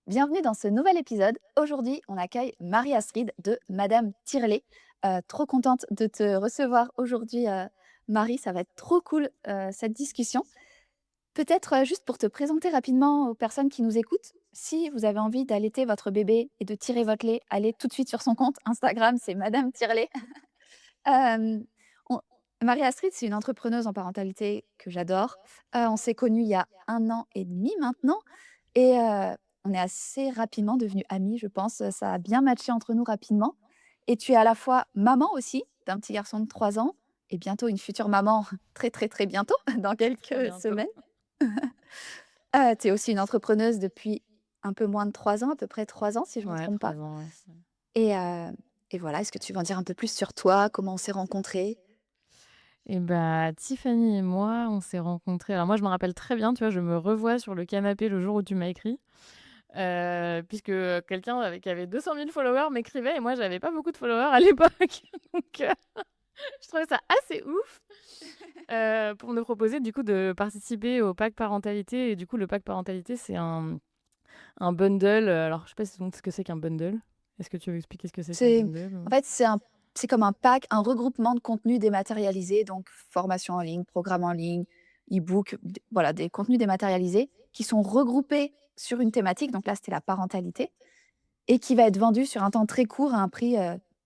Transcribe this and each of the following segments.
Bienvenue dans ce nouvel épisode. Aujourd'hui, on accueille Marie-Astrid de Madame Tirlet. Trop contente de te recevoir aujourd'hui, Marie. Ça va être trop cool, cette discussion. Peut-être, juste pour te présenter rapidement aux personnes qui nous écoutent, si vous avez envie d'allaiter votre bébé et de tirer votre lait, allez tout de suite sur son compte Instagram, c'est Madame Tirlet. Hem, on Marie-Astrid, c'est une entrepreneuse en parentalité que j'adore. On s'est connus il y a 1 an et demi maintenant et on est assez rapidement devenus amis, je pense. Ça a bien matché entre nous rapidement et tu es à la fois maman aussi d'un petit garçon de 3 ans et bientôt une future maman très, très, très bientôt, dans Très quelques bientôt. semaines. Tu es aussi une entrepreneuse depuis un peu moins de 3 ans, à peu près 3 ans si je ne me Ouais, trompe 3 pas ans, ouais. et voilà, est-ce que tu veux en dire un peu plus sur toi? Comment on s'est rencontrés? Et bah, Tiffany et moi, on s'est rencontrés alors moi, je me rappelle très bien, tu vois? Je me revois sur le canapé le jour où tu m'as écrit, puisque, quelqu'un qui avait 200 000 followers m'écrivait et moi, j'avais pas beaucoup de followers à l'époque. Donc, je trouvais ça assez ouf, pour me proposer, du coup, de participer au pack parentalité et du coup, le pack parentalité, c'est un bundle, alors je sais pas si tu sais ce que c'est qu'un bundle? Est-ce que tu veux expliquer ce que c'est qu'un C'est bundle en ou? fait, c'est comme un pack, un regroupement de contenus dématérialisés, donc formation en ligne, programme en ligne, e-book, d voilà, des contenus dématérialisés qui sont regroupés sur une thématique, donc là, c'était la parentalité et qui va être vendu sur un temps très court à un prix,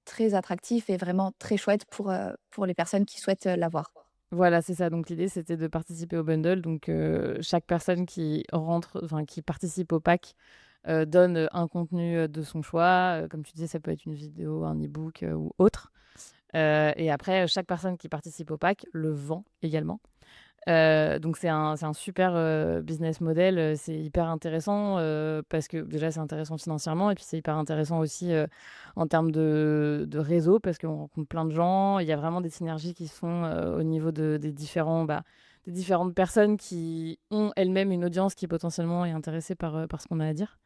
très attractif et vraiment très chouette pour les personnes qui souhaitent, l'avoir. Voilà, c'est ça. Donc l'idée, c'était de participer au bundle. Donc, chaque personne qui rentre, enfin qui participe au pack, donne, un contenu, de son choix. Comme tu disais, ça peut être une vidéo, un e-book, ou autre. Et après, chaque personne qui participe au pack le vend également. Donc c'est un super, business model, c'est hyper intéressant, parce que déjà c'est intéressant financièrement et puis c'est hyper intéressant aussi, en termes de réseau parce qu'on rencontre plein de gens. Il y a vraiment des synergies qui se font, au niveau des différents, des différentes personnes qui ont elles-mêmes une audience qui potentiellement est intéressée par ce qu'on a à dire.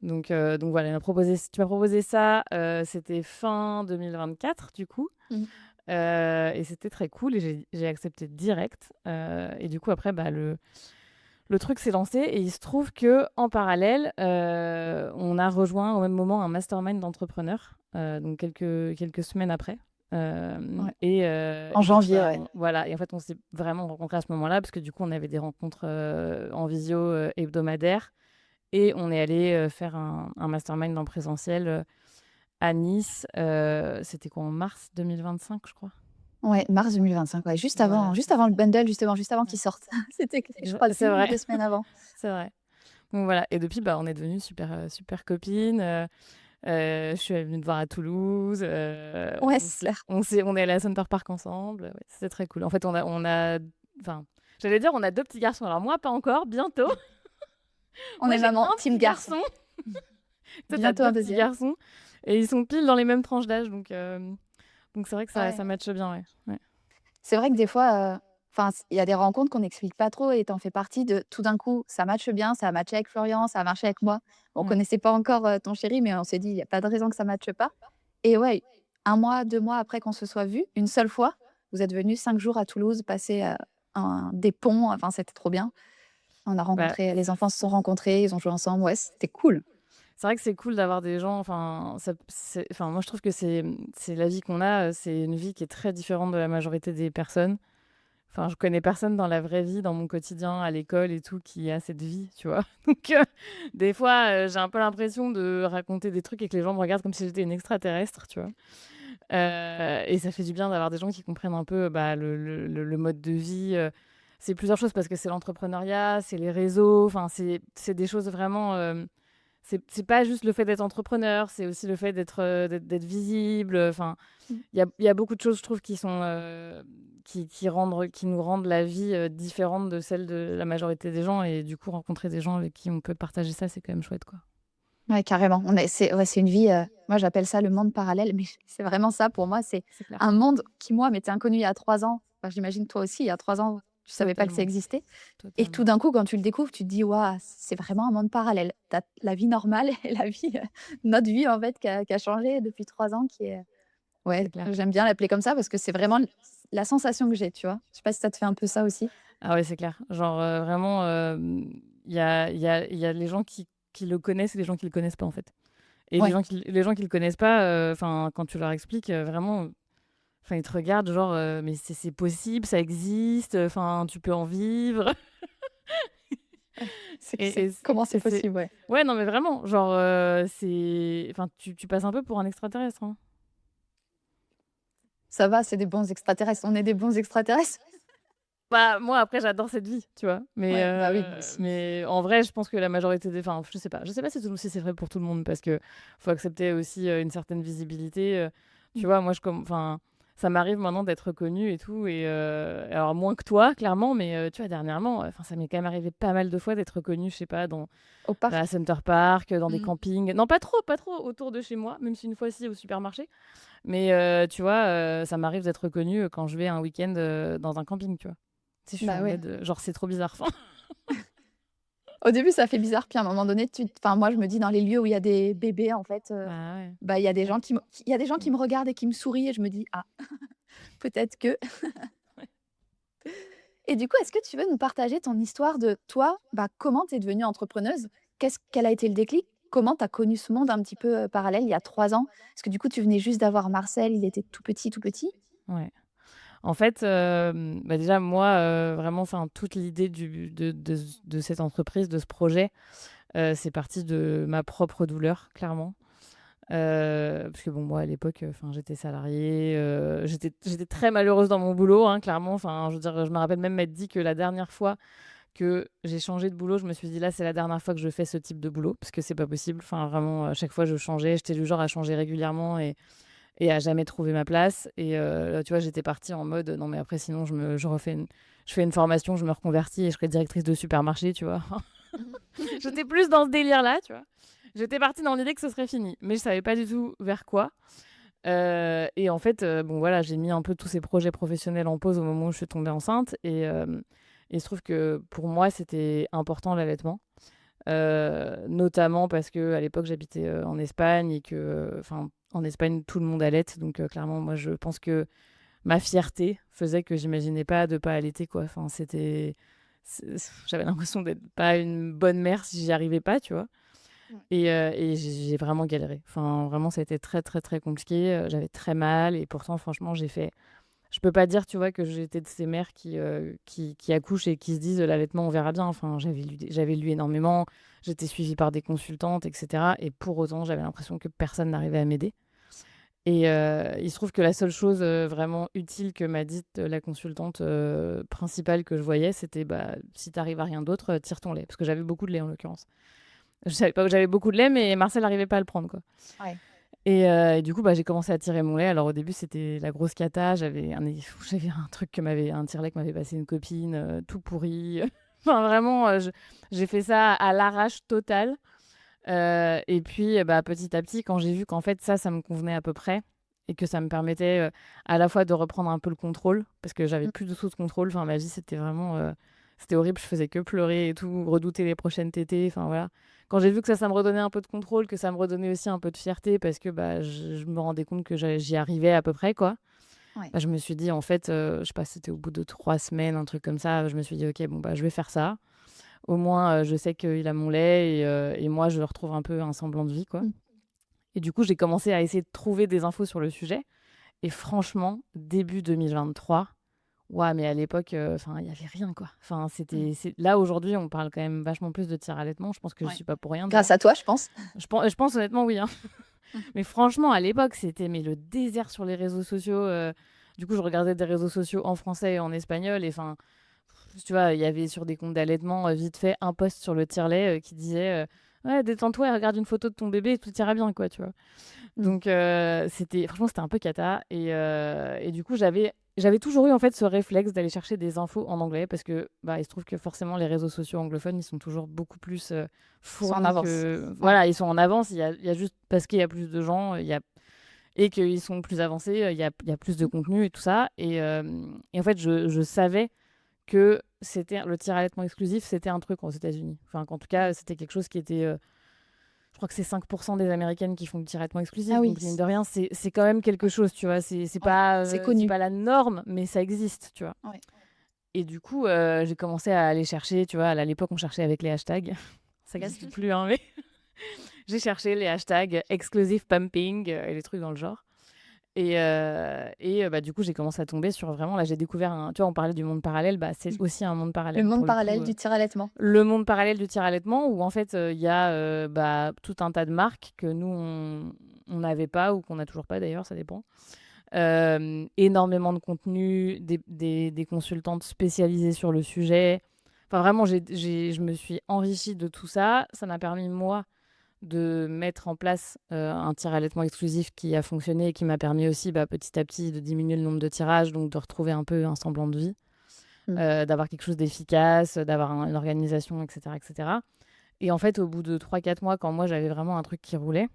Donc voilà, tu m'as proposé ça, c'était fin 2024 du coup. Mmh. Et c'était très cool et j'ai accepté direct, et du coup après, le truc s'est lancé et il se trouve que en parallèle, on a rejoint au même moment un mastermind d'entrepreneurs, donc quelques semaines après, Ouais. et En du coup, janvier, ouais. voilà. Et en fait, on s'est vraiment rencontrés à ce moment-là parce que du coup, on avait des rencontres, en visio, hebdomadaires et on est allés, faire un mastermind en présentiel, à Nice, c'était quoi? En mars 2025, je crois. Ouais, mars 2025, ouais, Voilà, juste c'est ça. avant le bundle, justement, juste avant Ouais. qu'il sorte. C'était je crois, C'est 1 ou vrai, 2 semaines avant. c'est vrai. Donc voilà, et depuis, on est devenues super, super copines, je suis venue te voir à Toulouse, Ouais, c'est clair. on est allés à Center Park ensemble, ouais, c'était très cool. En fait, enfin, j'allais dire, on a 2 petits garçons. Alors moi, pas encore, bientôt. On Moi, est j'ai maman, un team petit garçon. garçon, toi, tu as Bientôt 2 un petits deuxième. garçons et ils sont pile dans les mêmes tranches d'âge, donc c'est vrai que ça Ouais. matche bien, ouais. Ouais. C'est vrai que des fois, enfin, il y a des rencontres qu'on n'explique pas trop et tu en fais partie de tout d'un coup, ça matche bien, ça a matché avec Florian, ça a marché avec moi. On Ouais. connaissait pas encore, ton chéri, mais on s'est dit: «Il y a pas de raison que ça matche pas» et ouais, 1 mois, 2 mois après qu'on se soit vus, une seule fois, vous êtes venus 5 jours à Toulouse passer, un des ponts, enfin, c'était trop bien. On a Bah, rencontré les enfants se sont rencontrés, ils ont joué ensemble, ouais, c'était cool. c'est vrai que c'est cool d'avoir des gens, enfin moi je trouve que c'est la vie qu'on a, c'est une vie qui est très différente de la majorité des personnes. Enfin, je connais personne dans la vraie vie, dans mon quotidien, à l'école et tout, qui a cette vie, tu vois? Donc des fois, j'ai un peu l'impression de raconter des trucs et que les gens me regardent comme si j'étais une extraterrestre, tu vois? Et ça fait du bien d'avoir des gens qui comprennent un peu, le mode de vie, c'est plusieurs choses parce que c'est l'entrepreneuriat, c'est les réseaux, enfin c'est des choses vraiment, c'est pas juste le fait d'être entrepreneur, c'est aussi le fait d'être visible, enfin, Mmh. il y a beaucoup de choses, je trouve, qui sont, qui nous rendent la vie, différente de celle de la majorité des gens et du coup, rencontrer des gens avec qui on peut partager ça, c'est quand même chouette, quoi. Ouais, carrément. On est c'est ouais, c'est une vie, moi j'appelle ça le monde parallèle, mais c'est vraiment ça pour moi, c'est C'est clair. un monde qui moi m'était inconnu il y a 3 ans. Enfin, j'imagine toi aussi, il y a 3 ans, tu savais pas que ça Totalement, existait et tout totalement. d'un coup, quand tu le découvres, tu te dis: «Waouh, c'est vraiment un monde parallèle». Tu as la vie normale et la vie, notre vie en fait qui a changé depuis 3 ans qui est C'est ouais, clair. j'aime bien l'appeler comme ça parce que c'est vraiment la sensation que j'ai, tu vois? Je sais pas si ça te fait un peu ça aussi? Ah ouais, c'est clair. Genre, vraiment, il y a les gens qui le connaissent et les gens qui le connaissent pas, en fait. Et Ouais, les gens qui le connaissent pas, enfin, quand tu leur expliques, vraiment, enfin, ils te regardent genre, «Mais c'est possible, ça existe, enfin, tu peux en vivre?» ouais. et Comment c'est c'est possible, ouais. ouais, non, mais vraiment, genre, c'est enfin, tu passes un peu pour un extraterrestre, hein. Ça va, c'est des bons extraterrestres. On est des bons extraterrestres? Bah, moi, après, j'adore cette vie, tu vois? Ouais, bah oui, moi aussi. Mais en vrai, je pense que la majorité des enfin, je sais pas. Je sais pas si c'est vrai pour tout le monde parce que faut accepter aussi, une certaine visibilité, Mmh. tu vois? Moi, enfin, ça m'arrive maintenant d'être reconnue et tout et alors moins que toi, clairement, mais tu vois, dernièrement, enfin, ça m'est quand même arrivé pas mal de fois d'être reconnue, je sais pas, Au à parc? Center Park, dans des Mmh. campings. Non, pas trop autour de chez moi, même si une fois, si, au supermarché. Mais tu vois, ça m'arrive d'être reconnue, quand je vais un week-end, dans un camping, tu vois? Tu sais, je suis Bah en ouais. mode, genre, c'est trop bizarre. Enfin, Au début, ça fait bizarre, puis à un moment donné, enfin, moi, je me dis dans les lieux où il y a des bébés, en fait, bah, ouais. bah, il y a des gens qui me regardent et qui me sourient et je me dis: «Ah, peut-être que». Et du coup, est-ce que tu veux nous partager ton histoire de toi, bah, comment tu es devenue entrepreneuse? Quel a été le déclic? Comment tu as connu ce monde un petit peu, parallèle il y a 3 ans? Parce que du coup, tu venais juste d'avoir Marcel, il était tout petit, tout petit. Ouais. En fait, bah, déjà, moi, vraiment, enfin, toute l'idée de cette entreprise, de ce projet, c'est parti de ma propre douleur, clairement. Parce que bon, moi, à l'époque, enfin, j'étais salariée, j'étais très malheureuse dans mon boulot, hein, clairement. Enfin, je veux dire, je me rappelle même m'être dit que la dernière fois que j'ai changé de boulot, je me suis dit: «Là, c'est la dernière fois que je fais ce type de boulot», parce que c'est pas possible. Enfin, vraiment, à chaque fois, je changeais. J'étais du genre à changer régulièrement et à jamais trouver ma place et tu vois, j'étais partie en mode: «Non, mais après, sinon, je fais une formation, je me reconvertis et je serai directrice de supermarché», tu vois? J'étais plus dans ce délire-là, tu vois? J'étais partie dans l'idée que ce serait fini, mais je savais pas du tout vers quoi. Et en fait, bon, voilà, j'ai mis un peu tous ces projets professionnels en pause au moment où je suis tombée enceinte et il se trouve que pour moi, c'était important l'allaitement. Notamment parce qu'à l'époque, j'habitais, en Espagne et que, enfin, en Espagne, tout le monde allaite donc clairement, moi, je pense que ma fierté faisait que j'imaginais pas de pas allaiter, quoi. Enfin, j'avais l'impression d'être pas une bonne mère si j'y arrivais pas, tu vois? Ouais. Et j'ai vraiment galéré. Enfin, vraiment, ça a été très, très, très compliqué, j'avais très mal et pourtant, franchement, je peux pas dire, tu vois, que j'étais de ces mères qui accouchent et qui se disent: «L'allaitement, on verra bien». Enfin, j'avais lu énormément, j'étais suivie par des consultantes et cetera et pour autant, j'avais l'impression que personne n'arrivait à m'aider et il se trouve que la seule chose, vraiment utile que m'a dite, la consultante, principale que je voyais, c'était: «Bah, si tu arrives à rien d'autre, tire ton lait». Parce que j'avais beaucoup de lait, en l'occurrence. Je savais pas que j'avais beaucoup de lait, mais Marcel n'arrivait pas à le prendre, quoi. Ouais. Et du coup, bah, j'ai commencé à tirer mon lait. Alors au début, c'était la grosse cata. J'avais un truc un tire-lait que m'avait passé une copine, tout pourri. Enfin vraiment, j'ai fait ça à l'arrache totale. Et puis, bah, petit à petit, quand j'ai vu qu'en fait ça me convenait à peu près et que ça me permettait, à la fois de reprendre un peu le contrôle, parce que j'avais Mmh. plus du tout de contrôle. Enfin, ma vie, c'était vraiment, c'était horrible. Je faisais que pleurer et tout, redouter les prochaines tétées. Enfin voilà. Quand j'ai vu que ça me redonnait un peu de contrôle, que ça me redonnait aussi un peu de fierté parce que, bah, je me rendais compte que j'y arrivais à peu près, quoi. Ouais. Bah, je me suis dit en fait, je sais pas, c'était au bout de 3 semaines, un truc comme ça, je me suis dit: «OK, bon, bah, je vais faire ça. Au moins, je sais qu'il a mon lait et moi, je retrouve un peu un semblant de vie, quoi». Mmh. Et du coup, j'ai commencé à essayer de trouver des infos sur le sujet et franchement, début 2023, ouah, mais à l'époque, enfin, il y avait rien, quoi. Enfin, Mmh. c'est là, aujourd'hui, on parle quand même vachement plus de tir-allaitement. Je pense que je Ouais. suis pas pour rien, Grâce d'ailleurs. à toi, je pense. Je pense honnêtement, oui, hein. Mmh. Mais franchement, à l'époque, c'était mais le désert sur les réseaux sociaux, du coup, je regardais des réseaux sociaux en français et en espagnol et enfin, tu vois, il y avait sur des comptes d'allaitement, vite fait, un post sur le tire-lait, qui disait, «Ouais, détends-toi et regarde une photo de ton bébé et tout ira bien», quoi, tu vois? Mmh. Donc c'était un peu cata et du coup, j'avais toujours eu, en fait, ce réflexe d'aller chercher des infos en anglais parce que, bah, il se trouve que forcément les réseaux sociaux anglophones, ils sont toujours beaucoup plus, Ils sont en fournis avance. que Ouais. voilà, ils sont en avance. Il y a juste parce qu'il y a plus de gens, il y a et qu'ils sont plus avancés, il y a plus de Mmh. contenu et tout ça et en fait, je savais que c'était le tir-allaitement exclusif, c'était un truc aux États-Unis. Enfin, qu'en tout Ouais. cas, c'était quelque chose qui était, je crois que c'est 5 des Américaines qui font du tir-allaitement Ah exclusif, oui, donc mine de rien, c'est quand même quelque ouais, chose, tu vois? C'est ouais, pas, c'est c'est connu. pas la norme, mais ça existe, tu vois? Ouais. Et du coup, j'ai commencé à aller chercher, tu vois? À l'époque, on cherchait avec les hashtags. ça n'existe plus, hein, mais j'ai cherché les hashtags exclusive pumping et les trucs dans le genre. Bah, du coup, j'ai commencé à tomber sur vraiment là, j'ai découvert tu vois, on parlait du monde parallèle, bah, c'est aussi un monde Le parallèle monde pour le coup, parallèle du tir-allaitement. le monde parallèle du tir-allaitement où en fait, il y a, bah, tout un tas de marques que nous on n'avait pas ou qu'on n'a toujours pas d'ailleurs, ça dépend. Énormément de contenu, des consultantes spécialisées sur le sujet. Enfin vraiment, je me suis enrichie de tout ça. Ça m'a permis moi de mettre en place, un tir-allaitement exclusif qui a fonctionné et qui m'a permis aussi, bah, petit à petit de diminuer le nombre de tirages, donc de retrouver un peu un semblant de vie, Mmh. d'avoir quelque chose d'efficace, d'avoir une organisation et cetera et cetera. Et en fait, au bout de 3-4 mois, quand moi j'avais vraiment un truc qui roulait,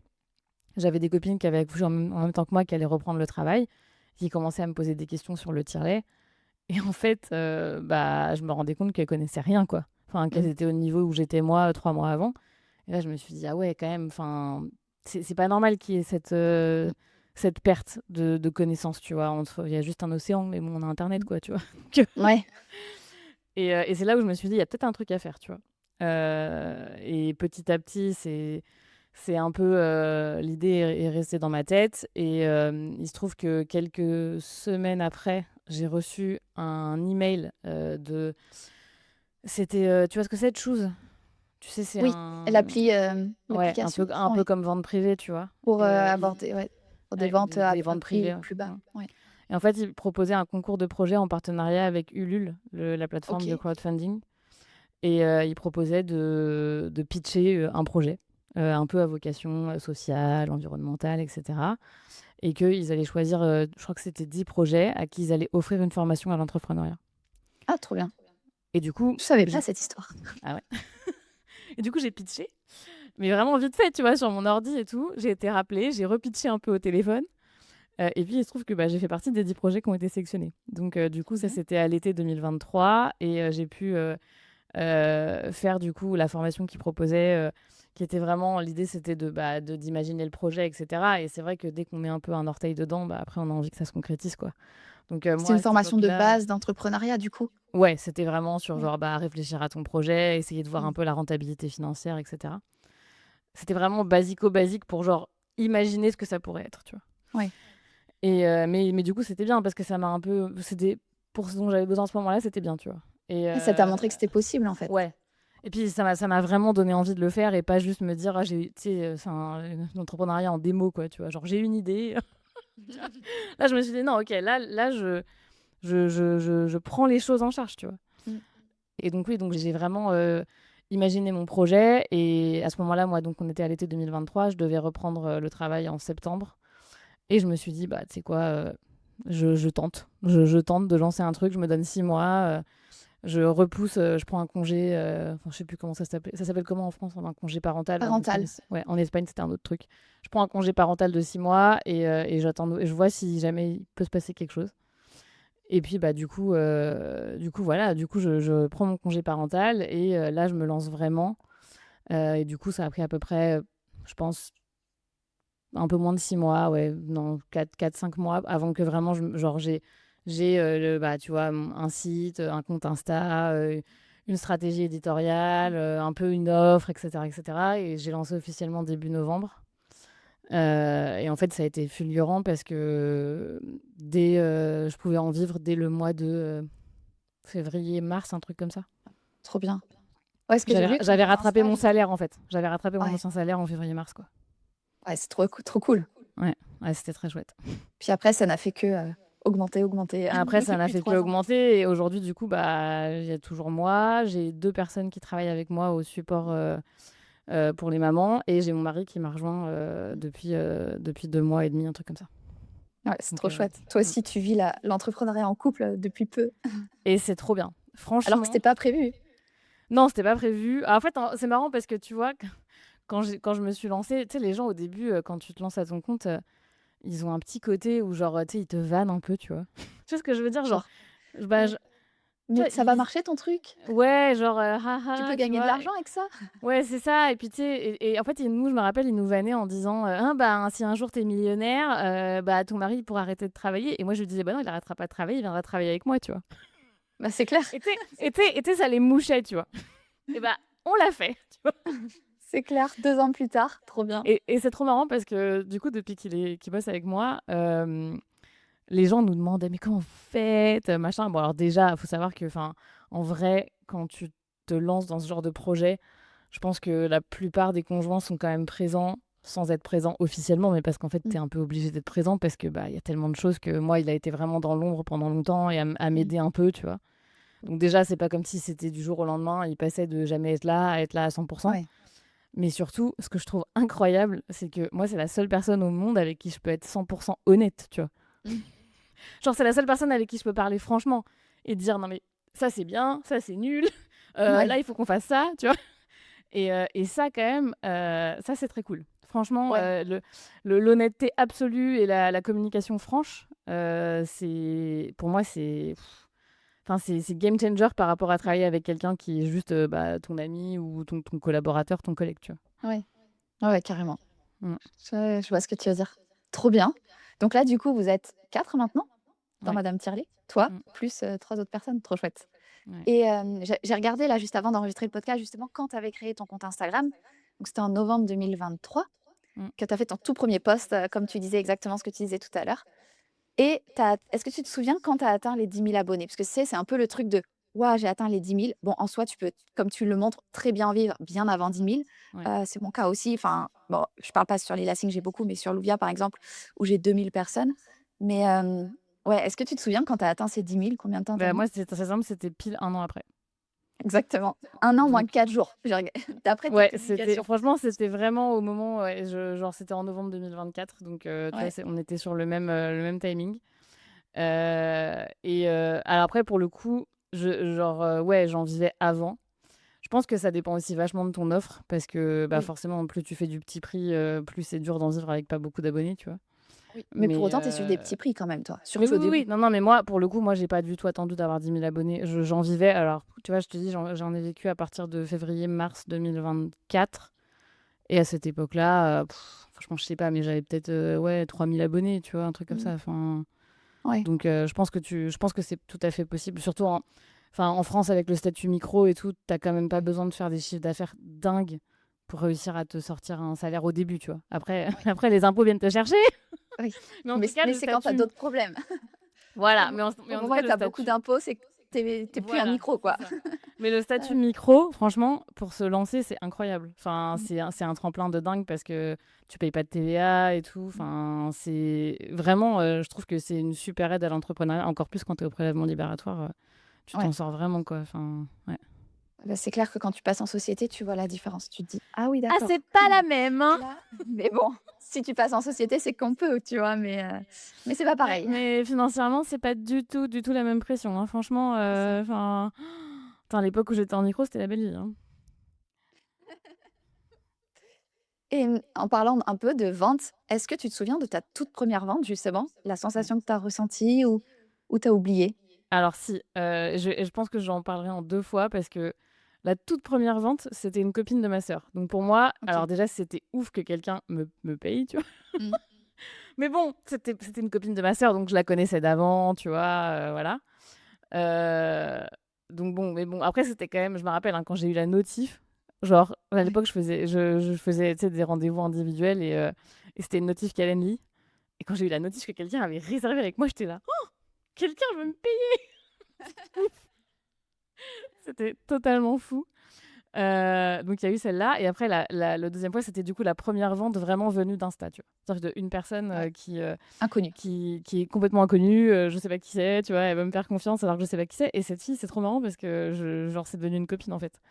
j'avais des copines qui avaient accouché en même temps que moi, qui allaient reprendre le travail, qui commençaient à me poser des questions sur le tire-lait. Et en fait, bah, je me rendais compte qu'elles connaissaient rien, quoi. Enfin, qu'elles Mmh. étaient au niveau où j'étais moi, 3 mois avant. Et là, je me suis dit: «Ah ouais, quand même, enfin, c'est pas normal qu'il y ait cette perte de connaissances», tu vois? Il y a juste un océan, mais bon, on a internet, quoi, tu vois? Donc Ouais. et c'est là où je me suis dit: «Il y a peut-être un truc à faire», tu vois? Et petit à petit, c'est un peu, l'idée est restée dans ma tête et il se trouve que quelques semaines après, j'ai reçu un email, c'était, tu vois ce que c'est Choose? Tu sais, c'est Oui, ouais, un l'application? peu un peu Ouais, comme vente privée, tu vois? pour, Et avoir ils des ouais, pour des ouais, ventes des à ventes prix privées, ouais. plus bas. Mmh. Ouais. Et en fait, ils proposaient un concours de projet en partenariat avec Ulule, la plateforme de OK. crowdfunding. Et ils proposaient de pitcher, un projet, un peu à vocation, sociale, environnementale et cetera et qu'ils allaient choisir, je crois que c'était 10 projets à qui ils allaient offrir une formation à l'entrepreneuriat Ah, trop bien. et du coup, Je savais pas j'ai cette histoire. ah ouais? Et du coup, j'ai pitché, mais vraiment vite fait, tu vois? Sur mon ordi et tout. J'ai été rappelée, j'ai repitché un peu au téléphone, et puis il se trouve que, bah, j'ai fait partie des 10 projets qui ont été sélectionnés. Donc du coup, Trop ça, bien. c'était à l'été 2023 et j'ai pu, faire du coup la formation qu'ils proposaient, qui était vraiment l'idée c'était d'imaginer le projet et cetera et c'est vrai que dès qu'on met un peu un orteil dedans, bah, après on a envie que ça se concrétise, quoi. Donc C'est moi une à cette formation de époque-là base d'entrepreneuriat, du coup? ouais, c'était vraiment sur Ouais. genre, bah, réfléchir à ton projet, essayer de voir un Mmh. peu la rentabilité financière et cetera. C'était vraiment basico-basique pour genre imaginer ce que ça pourrait être, tu vois? Ouais. Et mais du coup c'était bien parce que ça m'a un peu c'était pour ce dont j'avais besoin à ce moment-là, c'était bien, tu vois? Et Ah, ça t'a montré que c'était possible, en fait. ouais. Et puis ça m'a vraiment donné envie de le faire et pas juste me dire: «Ah j'ai» tu sais, enfin, l'entrepreneuriat en démo quoi, tu vois? Genre j'ai une idée, tu vois? Là je me suis dit: «Non OK, là je prends les choses en charge», tu vois? Mmh. Et donc oui, donc j'ai vraiment, imaginé mon projet et à ce moment-là, moi donc on était à l'été 2023, je devais reprendre, le travail en septembre et je me suis dit: «Bah tu sais quoi, je tente. Je tente de lancer un truc, je me donne 6 mois, je repousse, je prends un congé, enfin, je sais plus comment ça s'appelle. Ça s'appelle comment en France? Un congé parental? En Espagne, Parental. c ouais, en Espagne, c'était un autre truc. Je prends un congé parental de 6 mois et j'attends et je vois si jamais il peut se passer quelque chose et puis, bah, du coup, voilà, du coup, je prends mon congé parental et là, je me lance vraiment, et du coup, ça a pris à peu près, je pense, un peu moins de 6 mois, ouais, non, 4-5 mois avant que vraiment genre bah, tu vois, un site, un compte Insta, une stratégie éditoriale, un peu une offre et cetera et j'ai lancé officiellement début novembre, et en fait, ça a été fulgurant parce que, je pouvais en vivre dès le mois de, février-mars, un truc comme ça. Trop bien. Ouais, ce que j'ai vu que J'avais sur rattrapé Insta, mon j'ai salaire, en fait. J'avais rattrapé mon ouais, ancien salaire en février-mars, quoi. ouais, c'est trop cool. Ouais, ouais, c'était très chouette. Puis après, ça n'a fait que, augmenter, augmenter Après, ça n'a depuis fait 3 ans. qu'augmenter et aujourd'hui, du coup, bah, il y a toujours moi. J'ai 2 personnes qui travaillent avec moi au support, pour les mamans et j'ai mon mari qui m'a rejoint, depuis 2 mois et demi, un truc comme ça. Ouais, c'est Donc trop chouette. Toi mmh aussi, tu vis l'entrepreneuriat en couple, depuis peu, et c'est trop bien. alors que Franchement c'était pas prévu. non, c'était pas prévu. En fait, c'est marrant parce que tu vois, quand je me suis lancée, tu sais, les gens au début, quand tu te lances à ton compte, ils ont un petit côté où genre, tu sais, ils te vannent un peu, tu vois? Tu vois ce que je veux dire? Genre, Genre: bah, «Mais tu mais vois, ça va marcher ton truc? ouais, genre, Tu peux «Ha tu gagner de vois? l'argent avec ça?» Ouais, c'est ça et puis tu sais et en fait, je me rappelle, ils nous vannaient en disant, «Ah bah, si un jour tu es millionnaire, bah, ton mari il pourra arrêter de travailler» et moi je lui disais: «Bah non, il arrêtera pas de travailler, il viendra travailler avec moi», tu vois? Bah, c'est clair. Et tu sais, ça les mouchait, tu vois? Et bah, on l'a fait, tu vois? C'est clair, 2 ans plus tard, trop bien. Et c'est trop marrant parce que du coup, depuis qu'il bosse avec moi, les gens nous demandaient: «Mais comment vous faites?» Machin. Bon alors déjà, il faut savoir que, enfin, en vrai, quand tu te lances dans ce genre de projet, je pense que la plupart des conjoints sont quand même présents, sans être présents officiellement, mais parce qu'en fait, tu Mmh, es un peu obligé d'être présent parce que, bah, il y a tellement de choses que moi, il a été vraiment dans l'ombre pendant longtemps et à mmh. m'aider un peu, tu vois? Donc déjà, c'est pas comme si c'était du jour au lendemain, il passait de jamais être là à être là à 100. Ouais. Mais surtout, ce que je trouve incroyable, c'est que moi, c'est la seule personne au monde avec qui je peux être 100 honnête, tu vois? Mmh. Genre, c'est la seule personne avec qui je peux parler franchement et dire: «Non mais ça c'est bien, ça c'est nul, Ouais, là il faut qu'on fasse ça», tu vois? Et ça quand même, ça c'est très cool. Franchement, ouais. l'honnêteté absolue et la communication franche, c'est pour moi c'est enfin c'est game changer par rapport à travailler avec quelqu'un qui est juste, bah, ton ami ou ton collaborateur, ton collègue, tu vois? Ouais. Ouais, ouais, carrément. Mmh. Je vois ce que tu veux dire. Trop bien. Donc là, du coup, vous êtes 4 maintenant dans Ouais. Madame Tirlet? Toi, Mmh. plus, 3 autres personnes? Trop chouette. Ouais. Et j'ai regardé là juste avant d'enregistrer le podcast justement quand tu avais créé ton compte Instagram, donc c'était en novembre 2023 Mmh. que tu as fait ton tout premier post, comme tu disais exactement ce que tu disais tout à l'heure. Et est-ce que tu te souviens quand tu as atteint les 10 000 abonnés? Parce que c'est un peu le truc de: «Waouh, j'ai atteint les 10 000». Bon, en soi, tu peux, comme tu le montres, très bien vivre bien avant 10 000. Ouais. C'est mon cas aussi. Enfin, bon, je parle pas sur les Lassing, j'ai beaucoup, mais sur Louvia, par exemple, où j'ai 2 000 personnes. Mais ouais, est-ce que tu te souviens quand tu as atteint ces 10 000, combien de temps tu as Bah, mis? moi, c'était très simple, c'était pile 1 an après. Exactement. 1 an moins Donc 4 jours, j'ai rega d'après tes ouais, c'était publications. franchement, c'était vraiment au moment, ouais, genre, c'était en novembre 2024, donc tu vois, Ouais. on était sur le même timing. Alors après, pour le coup, ouais, j'en vivais avant. Je pense que ça dépend aussi vachement de ton offre parce que, bah, Oui, forcément, plus tu fais du petit prix, plus c'est dur d'en vivre avec pas beaucoup d'abonnés, tu vois? oui. Mais pour Mais autant, tu es sur des petits prix quand même, toi, mais surtout oui, au oui, début. oui. Non, non, mais moi, pour le coup, moi, j'ai pas du tout attendu d'avoir 10 000 abonnés. J'en vivais alors, tu vois, je te dis, j'en ai vécu à partir de février-mars 2024 et à cette époque-là, franchement, je sais pas, mais j'avais peut-être, ouais, 3 000 abonnés, tu vois? Un truc comme Mmh. ça, enfin, Ouais. donc je pense que c'est tout à fait possible, surtout en France avec le statut micro et tout, tu as quand même pas besoin de faire des chiffres d'affaires dingues pour réussir à te sortir un salaire au début, tu vois? Après Ouais. après les impôts viennent te chercher, Oui. mais en tout cas Mais le c'est quand tu as statut d'autres problèmes. voilà, mais Au en tout moment cas où tu le as beaucoup statut d'impôts, c'est que tu es plus un voilà, micro, c'est quoi. ça. Mais le statut Ouais. micro, franchement, pour se lancer, c'est incroyable. Enfin, Mmh. c'est un tremplin de dingue parce que tu payes pas de TVA et tout. Mmh. Enfin, c'est vraiment, je trouve que c'est une super aide à l'entrepreneuriat, encore plus quand tu es au prélèvement libératoire, tu Ouais. t'en sors vraiment, quoi. Enfin, ouais. Bah, c'est clair que quand tu passes en société, tu vois la différence. Tu te dis: «Ah oui, Ah, c'est d'accord. pas la même, hein! Là» mais bon, si tu passes en société, c'est qu'on peut, tu vois? Mais c'est pas Ouais, pareil. mais financièrement, c'est pas du tout la même pression, hein. Franchement, C'est ça. enfin, à l'époque où j'étais en micro, c'était la belle vie, hein. Et en parlant un peu de vente, est-ce que tu te souviens de ta toute première vente, justement? La Ouais. sensation que tu as ressentie ou tu as oublié? Alors si, je pense que j'en parlerai en 2 fois parce que la toute première vente, c'était une copine de ma sœur. Donc pour moi, alors OK. déjà, c'était ouf que quelqu'un me paye, tu vois? Mmh. Mais bon, c'était une copine de ma sœur, donc je la connaissais d'avant, tu vois? Voilà. Heu, donc bon, mais bon, après c'était quand même je me rappelle, hein, quand j'ai eu la notif, genre à Ouais. l'époque je faisais, tu sais, des rendez-vous individuels et c'était une notif Calendly et quand j'ai eu la notif que quelqu'un avait réservé avec moi, j'étais là: «Oh! Quelqu'un veut me payer!» C'était totalement fou. Donc il y a eu celle-là et après le 2e fois, c'était du coup la première vente vraiment venue d'Insta, tu vois? C'est-à-dire d'une personne, Ouais. Inconnu. qui est complètement inconnue, je sais pas qui c'est, tu vois? Elle veut me faire confiance alors que je sais pas qui c'est et cette fille, c'est trop marrant parce que genre c'est devenu une copine, en fait.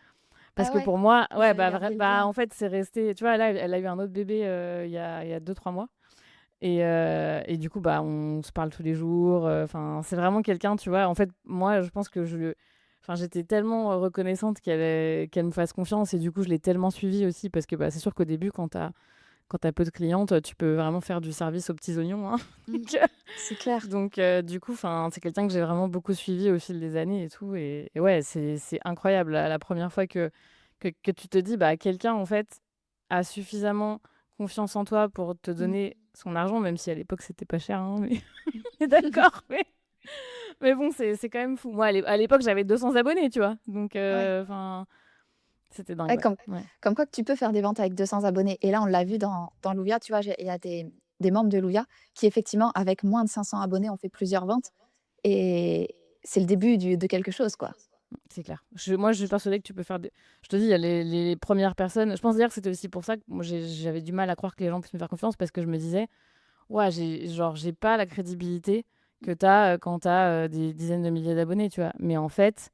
Parce Ah que ouais? pour moi Vous ouais, avez gardé le lien? en fait, c'est resté tu vois? Là, elle a eu un autre bébé, il y a 2-3 mois et du coup, bah, on se parle tous les jours, enfin, c'est vraiment quelqu'un, tu vois? En fait, moi, je pense que j'étais tellement, reconnaissante qu'elle me fasse confiance et du coup, je l'ai tellement suivie aussi parce que, bah, c'est sûr qu'au début, quand tu as peu de clientes, tu peux vraiment faire du service aux petits oignons, hein. Mmh. Donc C'est clair. du coup, enfin, c'est quelqu'un que j'ai vraiment beaucoup suivi au fil des années et tout et ouais, c'est incroyable la 1re fois que tu te dis, bah, quelqu'un, en fait, a suffisamment confiance en toi pour te Mmh. donner son argent, même si à l'époque c'était pas cher, hein, mais on est d'accord, mais bon, c'est quand même fou. Moi, à l'époque, j'avais 200 abonnés, tu vois? Donc Ouais. enfin, C'était dingue, Ouais, ouais. Ouais. comme quoi que tu peux faire des ventes avec 200 abonnés et là, on l'a vu dans Louvia, tu vois? Il y a des membres de Louvia qui effectivement, avec moins de 500 abonnés, ont fait plusieurs ventes et c'est le début de quelque chose, quoi. C'est clair. Moi, je suis persuadée que tu peux faire des je te dis, il y a les 1 personnes je pense d'ailleurs que c'était aussi pour ça que moi j'avais du mal à croire que les gens puissent me faire confiance parce que je me disais: «Ouais, j'ai pas la crédibilité que tu as, quand tu as, des dizaines de milliers d'abonnés», tu vois? Mais en fait,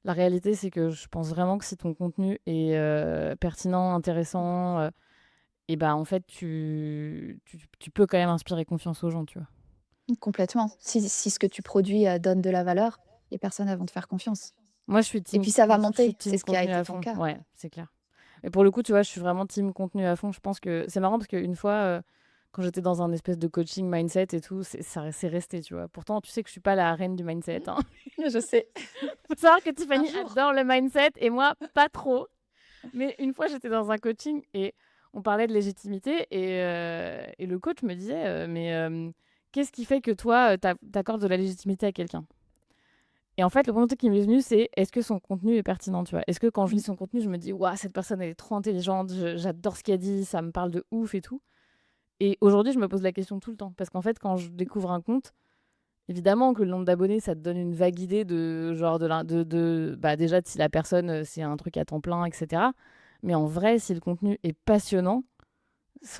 la réalité, c'est que je pense vraiment que si ton contenu est, pertinent, intéressant, et bah, en fait, tu peux quand même inspirer confiance aux gens, tu vois? Complètement. Si ce que tu produis, donne de la valeur, les personnes, elles vont te faire confiance Moi, et puis ça va je suis monter, c'est team ce qui a contenu été à ton fond. cas. Ouais, c'est clair. Et pour le coup, tu vois, je suis vraiment team contenu à fond. Je pense que c'est marrant parce qu'une fois, quand j'étais dans un espèce de coaching mindset et tout, c'est resté, tu vois? Pourtant, tu sais que je suis pas la reine du mindset, hein. Je sais. Faut savoir que Un Tiffany jour. adore le mindset et moi, pas trop. Mais une fois, j'étais dans un coaching et on parlait de légitimité et le coach me disait, «Mais, qu'est-ce qui fait que toi, tu accordes de la légitimité à quelqu'un?» Et en fait, le premier truc qui m'est venu, c'est: est-ce que son contenu est pertinent, tu vois? Est-ce que quand je lis Mmh. son contenu, je me dis: «Waouh, cette personne, elle est trop intelligente, j'adore ce qu'elle dit, ça me parle de ouf et tout». Et aujourd'hui, je me pose la question tout le temps parce qu'en fait, quand je découvre un compte, évidemment que le nombre d'abonnés, ça te donne une vague idée de genre bah, déjà de si la personne, c'est un truc à temps plein et cetera. Mais en vrai, si le contenu est passionnant,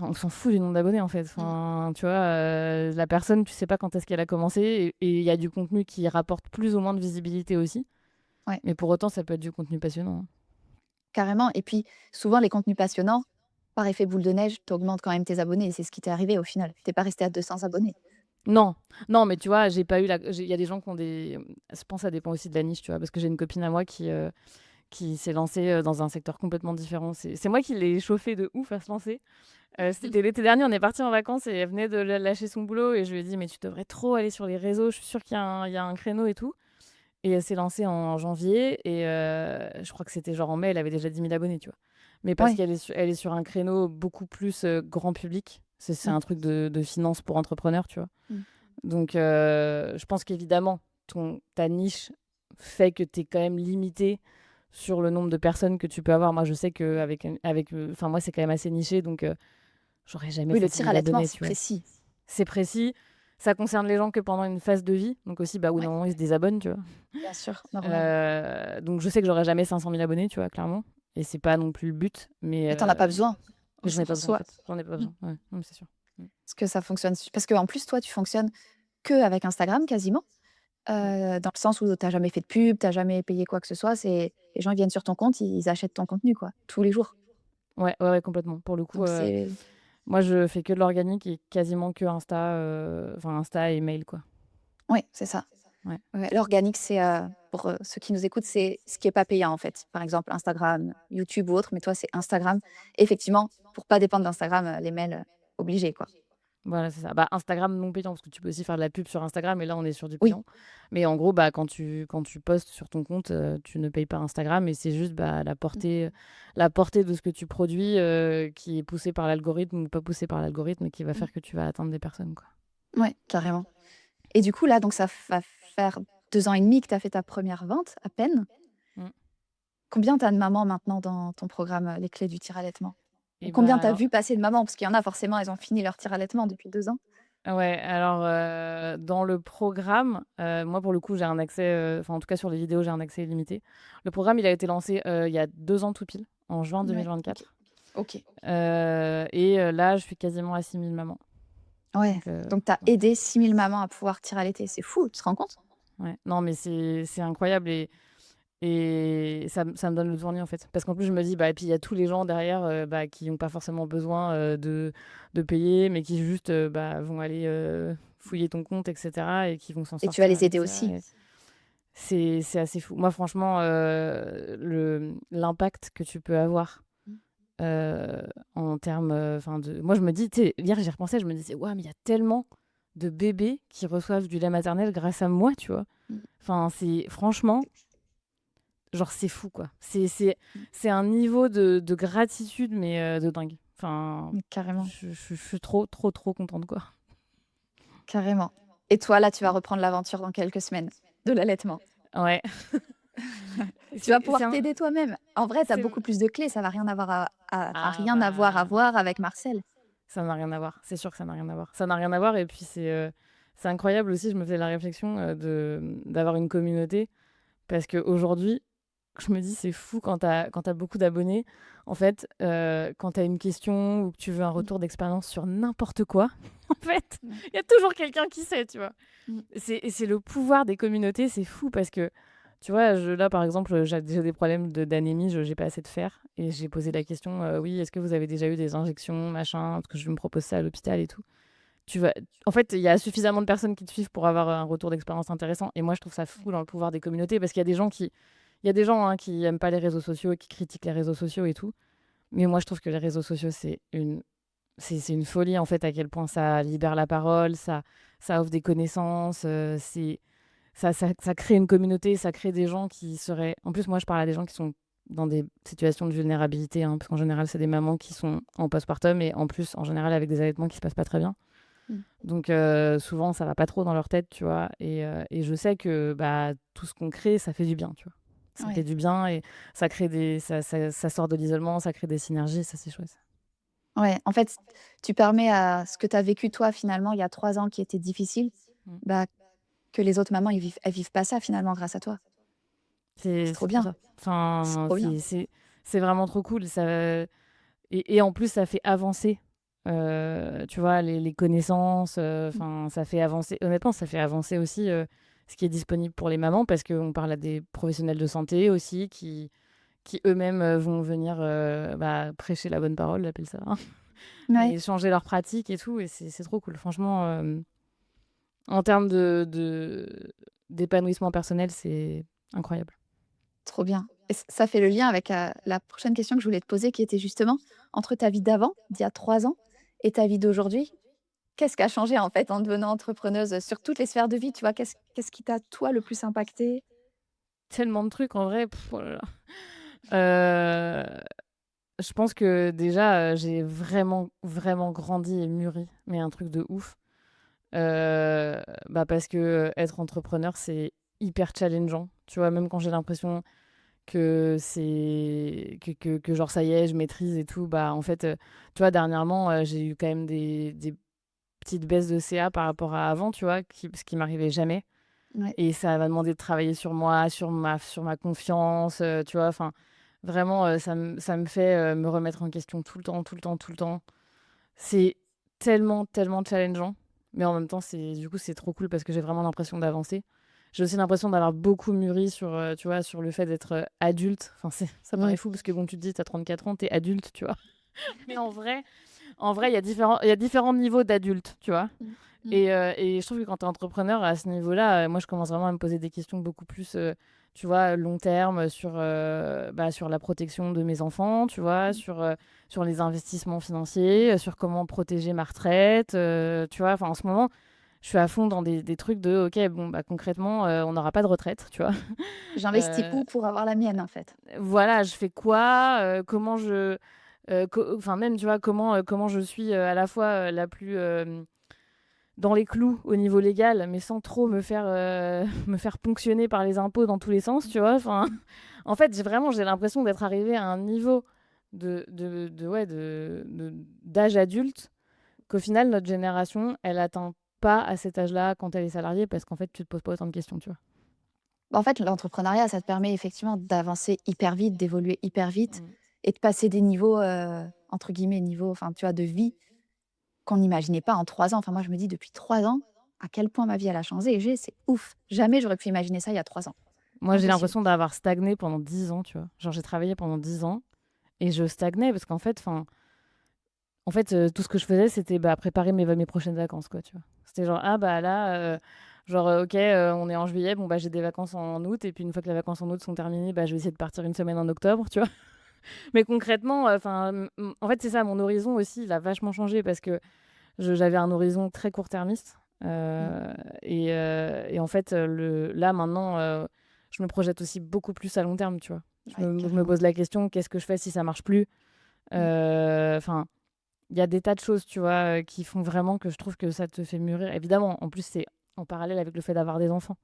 on s'en fout du nombre d'abonnés, en fait. Mmh. Enfin, tu vois, la personne, tu sais pas quand est-ce qu'elle a commencé et il y a du contenu qui rapporte plus ou moins de visibilité aussi. Ouais, Mais pour autant, ça peut être du contenu passionnant, hein. carrément et puis souvent les contenus passionnants, par effet boule de neige, tu augmentes quand même tes abonnés et c'est ce qui t'est arrivé au final. Tu es pas resté à 200 abonnés. Non, non, mais tu vois, j'ai pas eu la il y a des gens qui ont des je pense que ça dépend aussi de la niche, tu vois? Parce que j'ai une copine à moi qui s'est lancée, dans un secteur complètement différent. C'est moi qui l'ai chauffée de ouf à se lancer. C'était l'été dernier, on est partis en vacances et elle venait de lâcher son boulot et je lui ai dit: «Mais tu devrais trop aller sur les réseaux, je suis sûre qu'il y a un créneau et tout». Et elle s'est lancée en janvier et je crois que c'était genre en mai, elle avait déjà 10 000 abonnés, tu vois? Mais parce Ouais. qu'elle est sur un créneau beaucoup plus, grand public. C'est Mmh. un truc de finance pour entrepreneurs, tu vois? Mmh. Donc je pense qu'évidemment, ta niche fait que tu es quand même limité sur le nombre de personnes que tu peux avoir. Moi, je sais enfin, moi, c'est quand même assez niché, donc j'aurais jamais Oui, le 500 tir 000 allaitement, abonnés, c'est tu vois? précis. C'est précis, ça concerne les gens que pendant une phase de vie, donc aussi, bah, au bout d'un Ouais, moment, ils se désabonnent, tu vois? bien sûr, normal Donc je sais que j'aurai jamais 500 000 abonnés, tu vois, clairement et c'est pas non plus le but, et tu en as pas besoin mais j'en ai pas en besoin, en soi. fait. J'en ai pas Mmh. besoin, ouais, non, mais c'est sûr. Mmh. Parce que ça fonctionne parce qu'en plus, toi, tu fonctionnes qu'avec Instagram quasiment, Mmh. dans le sens où tu as jamais fait de pub, tu as jamais payé quoi que ce soit, c'est les gens ils viennent sur ton compte, ils achètent ton contenu quoi, tous les jours. Ouais, ouais, ouais, complètement. Pour le coup, Donc c'est moi, je fais que de l'organique et quasiment que Insta, enfin Insta et mail, quoi. ouais, c'est ça. Ouais. Ouais, l'organique, c'est, pour, ceux qui nous écoutent, c'est ce qui est pas payant, en fait. Par exemple, Instagram, YouTube ou autre, mais toi, c'est Instagram. Effectivement, pour pas dépendre d'Instagram, les mails, obligés, quoi. Voilà, c'est ça. Bah, Instagram non payant, parce que tu peux aussi faire de la pub sur Instagram et là, on est sur du Oui. payant. Mais en gros, bah, quand tu postes sur ton compte, tu ne payes pas Instagram et c'est juste, bah, Mmh. la portée de ce que tu produis, qui est poussée par l'algorithme ou pas poussée par l'algorithme, qui va Mmh. faire que tu vas atteindre des personnes, quoi. Ouais, carrément. Et du coup, là, donc ça va faire 2 ans et demi que tu as fait ta première vente, à peine. Mmh. Combien tu as de mamans maintenant dans ton programme, Les Clés du tir-allaitement? Ou Et bah, combien tu as alors vu passer de mamans? Parce qu'il y en a forcément, elles ont fini leur tir-allaitement depuis 2 ans. ouais, alors, dans le programme, moi, pour le coup, j'ai un accès, enfin, en tout cas, sur les vidéos, j'ai un accès illimité. Le programme, il a été lancé, il y a 2 ans tout pile, en juin Ouais, OK. 2024, OK. là, je suis quasiment à 6 000 mamans, Ouais, donc donc tu as ouais, aidé 6 000 mamans à pouvoir tir-allaiter. C'est fou, tu te rends compte? ouais. Non, mais c'est incroyable et ça me donne le tournis, en fait. Parce qu'en plus, je me dis, bah et puis il y a tous les gens derrière, bah, qui ont pas forcément besoin, de payer, mais qui juste, bah, vont aller, fouiller ton compte et cetera et qui vont s'en Et tu vas sortir les avec aider ça aussi. et c'est assez fou. Moi, franchement, l'impact que tu peux avoir, Mmh. heu, en termes, enfin de moi, je me dis, tu sais, hier, j'y repensais, je me disais: «Waouh, mais il y a tellement de bébés qui reçoivent du lait maternel grâce à moi», tu vois? Mmh. Enfin, c'est franchement, genre, c'est fou, quoi. Mmh. C'est un niveau de gratitude, mais de dingue. Enfin, Mmh, carrément, je suis trop, trop, trop contente, quoi. carrément. Et toi, là, tu vas reprendre l'aventure dans quelques semaines de l'allaitement. Ouais. Tu vas C'est pouvoir un t'aider toi-même. En vrai, tu as c'est beaucoup plus de clés, ça va rien avoir enfin ah rien avoir à bah, voir avec Marcel. ça n'a rien à voir. C'est sûr que ça n'a rien à voir. Ça n'a rien à voir et puis c'est incroyable aussi, je me faisais la réflexion, d'avoir une communauté parce qu'aujourd'hui, je me dis: «C'est fou quand tu as beaucoup d'abonnés». En fait, quand tu as une question ou que tu veux un Mmh. retour d'expérience sur n'importe quoi, en fait, Ouais. il y a toujours quelqu'un qui sait, tu vois? Mmh. C'est le pouvoir des communautés, c'est fou parce que, tu vois, là, par exemple, j'ai des problèmes d'anémie, j'ai pas assez de fer et j'ai posé la question, «Oui, est-ce que vous avez déjà eu des injections, machin?» parce que je me propose ça à l'hôpital et tout. Tu vas En fait, il y a suffisamment de personnes qui te suivent pour avoir un retour d'expérience intéressant et moi, je trouve ça Ouais. fou dans le pouvoir des communautés parce qu'il y a des gens hein, qui aiment pas les réseaux sociaux et qui critiquent les réseaux sociaux et tout. Mais moi, je trouve que les réseaux sociaux, c'est une folie, en fait, à quel point ça libère la parole, ça offre des connaissances, ça crée une communauté, ça crée des gens qui seraient en plus, moi, je parle à des gens qui sont dans des situations de vulnérabilité, hein, parce qu'en général, c'est des mamans qui sont en postpartum et en plus, en général, avec des allaitements qui se passent pas très bien. Mmh. Donc souvent, ça va pas trop dans leur tête, tu vois? Et je sais que, bah, tout ce qu'on crée, ça fait du bien, tu vois? Ça fait Ouais. du bien et ça sort de l'isolement, ça crée des synergies, ça, c'est chouette. Ouais, en fait, tu permets à ce que tu as vécu toi finalement il y a 3 ans qui était difficile, Mmh. bah, que les autres mamans elles vivent pas ça finalement grâce à toi. C'est trop C'est trop bien, ça. c'est Enfin, trop bien. c'est vraiment trop cool. Et en plus, ça fait avancer, tu vois, les connaissances, Mmh. enfin, ça fait avancer honnêtement, ça fait avancer aussi, ce qui est disponible pour les mamans parce qu'on parle à des professionnels de santé aussi qui eux-mêmes, vont venir, bah, prêcher la bonne parole, j'appelle ça, hein, Ouais, et changer leurs pratiques et tout et c'est trop cool. Franchement, en termes d'épanouissement personnel, c'est incroyable. trop bien et ça fait le lien avec, la prochaine question que je voulais te poser qui était justement entre ta vie d'avant, d'il y a 3 ans et ta vie d'aujourd'hui. Qu'est-ce qui a changé en fait en devenant entrepreneuse, sur toutes les sphères de vie, tu vois? Qu'est-ce qui t'a toi le plus impacté? Tellement de trucs en vrai, oh là là. Heu, je pense que déjà, j'ai vraiment, vraiment grandi et mûri, mais un truc de ouf. Bah, parce que, être entrepreneur, c'est hyper challengeant. Tu vois? Même quand j'ai l'impression que c'est que genre ça y est, je maîtrise et tout, bah, en fait, tu vois, dernièrement, j'ai eu quand même des petites baisses de CA par rapport à avant, tu vois? Ce qui m'arrivait jamais Ouais, et ça m'a demandé de travailler sur moi, sur ma confiance, tu vois? Enfin, vraiment, ça me fait, me remettre en question tout le temps, tout le temps, tout le temps. C'est tellement, tellement challengeant, mais en même temps, c'est trop cool parce que j'ai vraiment l'impression d'avancer. J'ai aussi l'impression d'avoir beaucoup mûri sur, tu vois, sur le fait d'être, adulte. Enfin, ça mmh, paraît fou parce que bon, tu te dis: «Tu as 34 ans, tu es adulte», tu vois? Mais en vrai, il y a différents niveaux d'adulte, tu vois? mmh, mmh, Et je trouve que quand tu es entrepreneur à ce niveau-là, moi, je commence vraiment à me poser des questions beaucoup plus, tu vois, long terme sur, bah, sur la protection de mes enfants, tu vois? mmh. Sur les investissements financiers, sur comment protéger ma retraite, tu vois? Enfin, en ce moment, je suis à fond dans des trucs de: «OK, bon, bah, concrètement, on n'aura pas de retraite», tu vois? J'investis Heu, où pour avoir la mienne en fait? voilà, je fais quoi? Comment enfin, même, tu vois, comment je suis, à la fois, la plus, dans les clous au niveau légal, mais sans trop Mmh, me faire ponctionner par les impôts dans tous les sens, mmh, tu vois? Enfin, mmh. en fait, j'ai l'impression d'être arrivée à un niveau ouais, d'âge adulte qu'au final, notre génération, elle atteint pas à cet âge-là quand elle est salariée parce qu'en fait, tu te poses pas autant de questions, tu vois? Bah, en fait, l'entrepreneuriat, ça te permet effectivement d'avancer hyper vite, d'évoluer hyper vite Mmh. et de passer des niveaux, entre guillemets «niveaux», enfin, tu vois, de vie qu'on n'imaginait pas en 3 ans. Enfin, moi, je me dis depuis 3 ans, à quel point ma vie elle a changé c'est ouf. Jamais j'aurais pu imaginer ça il y a 3 ans. Moi, j'ai Impossible. l'impression d'avoir stagné pendant 10 ans, tu vois? Genre, j'ai travaillé pendant 10 ans et je stagnais parce qu'en fait, tout ce que je faisais, c'était, bah, préparer mes prochaines vacances, quoi, tu vois? C'était genre: «Ah bah là, genre, OK, on est en juillet, bon, bah, j'ai des vacances en août et puis une fois que les vacances en août sont terminées, bah, je vais essayer de partir une semaine en octobre», tu vois? Mais concrètement, en fait, c'est ça, mon horizon aussi, il a vachement changé parce que j'avais un horizon très court-termiste, Mmh. et en fait, là, maintenant, je me projette aussi beaucoup plus à long terme, tu vois? Ouais, Je me carrément. pose la question: «Qu'est-ce que je fais si ça marche plus?» Mmh. Enfin, il y a des tas de choses, tu vois, qui font vraiment que je trouve que ça te fait mûrir. Évidemment, en plus, c'est en parallèle avec le fait d'avoir des enfants.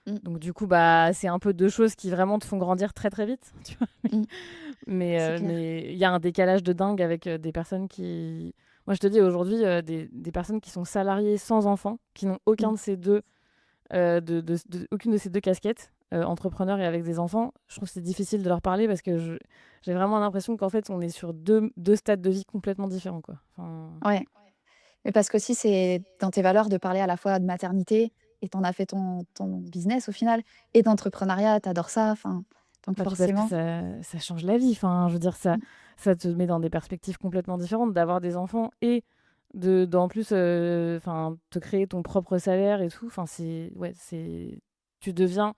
Mmh. Donc du coup, bah, c'est un peu 2 choses qui vraiment te font grandir très, très vite, tu vois? Mmh. C'est clair. Mais il y a un décalage de dingue avec, des personnes qui moi, je te dis aujourd'hui, des personnes qui sont salariées sans enfants, qui n'ont aucun Mmh. de ces 2 aucune de ces 2 casquettes, entrepreneur et avec des enfants. Je trouve que c'est difficile de leur parler parce que j'ai vraiment l'impression qu'en fait, on est sur deux stades de vie complètement différents, quoi. Enfin, Ouais. Mais parce qu'aussi c'est dans tes valeurs de parler à la fois de maternité et tu en as fait ton business au final et d'entrepreneuriat, tu adores ça, enfin, donc bah, puis parce que forcément. ça change la vie. Enfin, je veux dire, Mmh. ça te met dans des perspectives complètement différentes d'avoir des enfants et d'en plus, enfin, te créer ton propre salaire et tout. Enfin, c'est ouais, tu deviens